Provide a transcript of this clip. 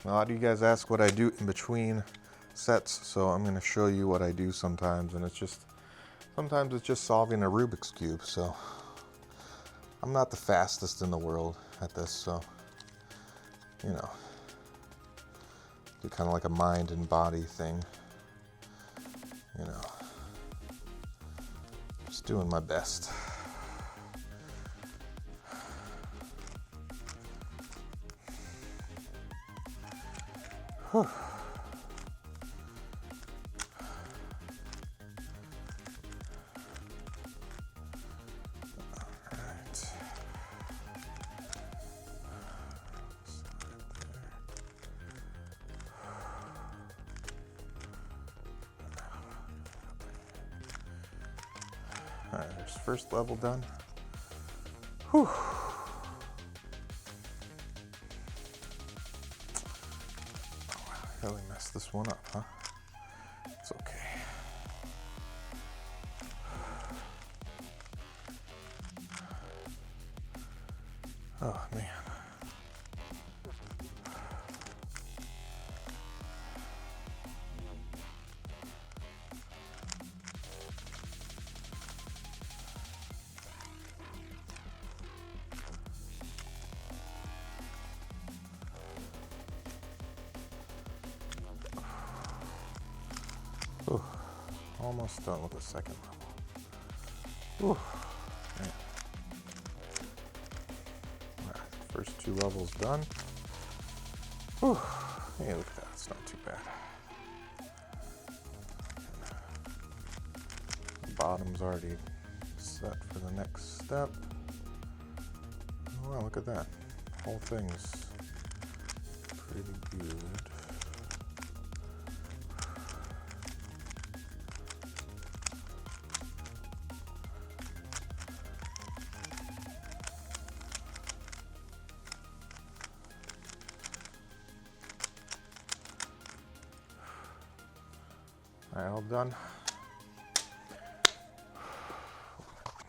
A lot of you guys ask what I do in between sets, so I'm going to show you what I do sometimes, and sometimes it's just solving a Rubik's Cube. So I'm not the fastest in the world at this, so, you know, do kind of like a mind and body thing, you know, just doing my best. Whew. All right, there's first level done. Whew. Really messed this one up, huh? It's okay. Oh, man. Ooh, almost done with the second level. Ooh, man. All right, first two levels done. Ooh, hey, look at that, it's not too bad. The bottom's already set for the next step. Oh, wow, look at that. The whole thing's pretty good. All right, all done.